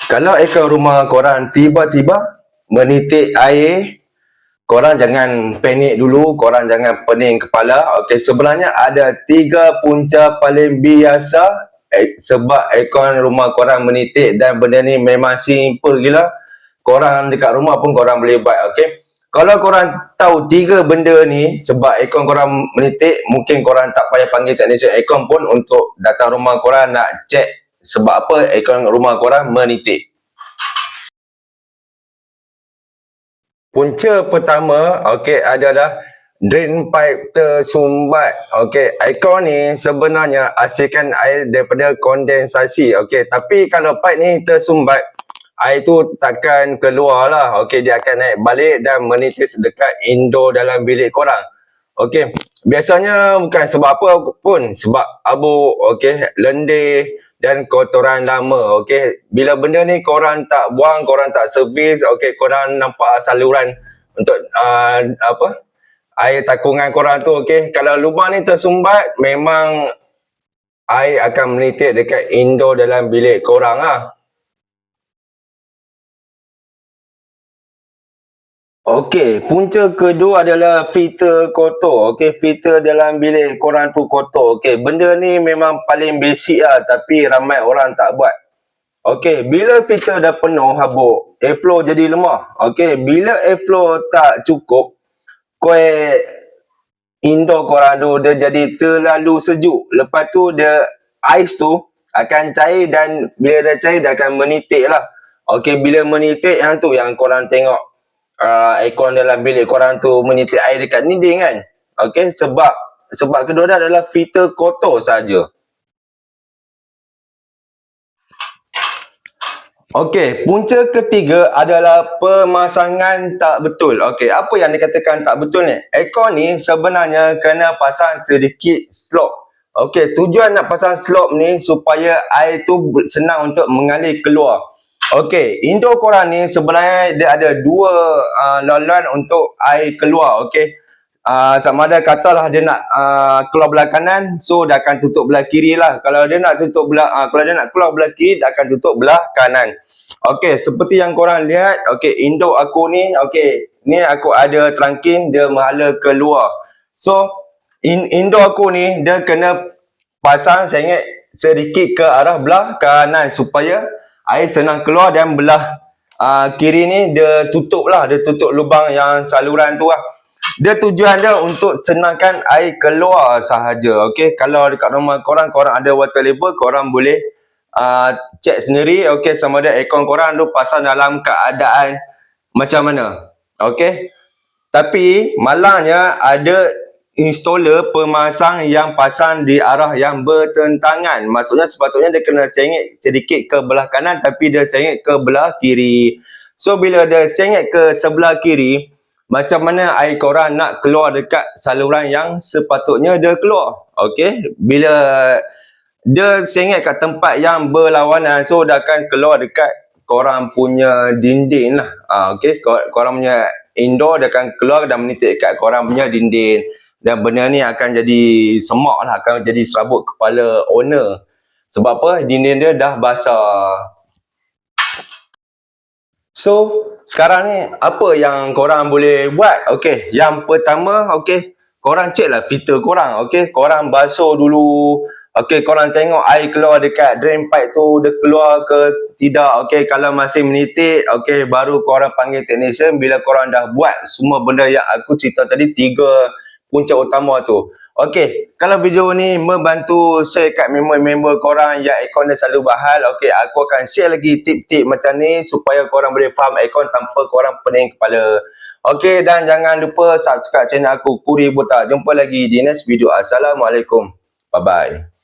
Kalau aircon rumah korang tiba-tiba menitik air, korang jangan panik dulu, korang jangan pening kepala. Okey, sebenarnya ada 3 punca paling biasa sebab aircon rumah korang menitik, dan benda ni memang simple gila. Korang dekat rumah pun korang boleh buat. Okey, kalau korang tahu 3 benda ni sebab aircon korang menitik, mungkin korang tak payah panggil teknisian aircon pun untuk datang rumah korang nak check sebab apa aircon rumah korang menitik. Punca pertama, okey, adalah drain pipe tersumbat. Okey, aircon ni sebenarnya hasilkan air daripada kondensasi. Okey, tapi kalau pipe ni tersumbat, air tu takkan keluar lah. Okey, dia akan naik balik dan menitis dekat indoor dalam bilik korang. Okey, biasanya bukan sebab apa pun, sebab abu, okey, lendir dan kotoran lama. Okey, bila benda ni korang tak buang, korang tak servis, okey, korang nampak saluran untuk air takungan korang tu, okey, kalau lubang ni tersumbat, memang air akan menitik dekat indoor dalam bilik korang lah. Okey, punca kedua adalah filter kotor. Okey, filter dalam bilik korang tu kotor. Okey, benda ni memang paling basic lah, tapi ramai orang tak buat. Okey, bila filter dah penuh habuk, airflow jadi lemah. Okey, bila airflow tak cukup, kuih indoor korang tu dia jadi terlalu sejuk. Lepas tu dia ais tu akan cair, dan bila dah cair dia akan menitik lah. Okey, bila menitik yang tu yang korang tengok aircon dalam bilik korang tu menitik air dekat dinding kan. Okey, sebab kedua dia adalah filter kotor saja. Okey, punca ketiga adalah pemasangan tak betul. Okey, apa yang dikatakan tak betul ni? Aircon ni sebenarnya kena pasang sedikit slope. Okey, tujuan nak pasang slope ni supaya air tu senang untuk mengalir keluar. Okey, indoor korang ni sebenarnya dia ada dua laluan untuk air keluar. Okey, sama ada katalah dia nak keluar belah kanan, so dia akan tutup belah kiri lah. Kalau dia nak kalau dia nak keluar belah kiri, dia akan tutup belah kanan. Okey, seperti yang korang lihat, okey, indoor aku ni, okey, ni aku ada trunking, dia menghala keluar. So, indoor aku ni, dia kena pasang sengit sedikit ke arah belah kanan supaya air senang keluar, dan belah kiri ni dia tutup lah, dia tutup lubang yang saluran tu lah. Dia tujuan dia untuk senangkan air keluar sahaja. Okey, kalau dekat rumah korang ada water level, korang boleh check sendiri, okey, sama ada aircon korang tu pasang dalam keadaan macam mana. Okey, tapi malangnya ada installer pemasang yang pasang di arah yang bertentangan. Maksudnya sepatutnya dia kena sengit sedikit ke belah kanan, tapi dia sengit ke belah kiri. So bila dia sengit ke sebelah kiri, macam mana air korang nak keluar dekat saluran yang sepatutnya dia keluar? Okey, bila dia sengit kat tempat yang berlawanan, so dia akan keluar dekat korang punya dinding lah. Okey, korang punya indoor dia akan keluar dan menitik kat korang punya dinding, dan benda ni akan jadi semak lah, akan jadi serabut kepala owner. Sebab apa? Dinding dia dah basah. So, sekarang ni apa yang korang boleh buat? Okey, yang pertama, okey, korang check lah filter korang. Okey, korang basuh dulu. Okey, korang tengok air keluar dekat drain pipe tu, dia keluar ke tidak. Okey, kalau masih menitik, okey, baru korang panggil technician. Bila korang dah buat semua benda yang aku cerita tadi, 3 punca utama tu. Okey, kalau video ni membantu share kat member-member korang yang aircon dia selalu bahal, okey, aku akan share lagi tip-tip macam ni supaya korang boleh faham aircon tanpa korang pening kepala. Okey, dan jangan lupa subscribe channel aku, Kuri Botak. Jumpa lagi di next video. Assalamualaikum. Bye-bye.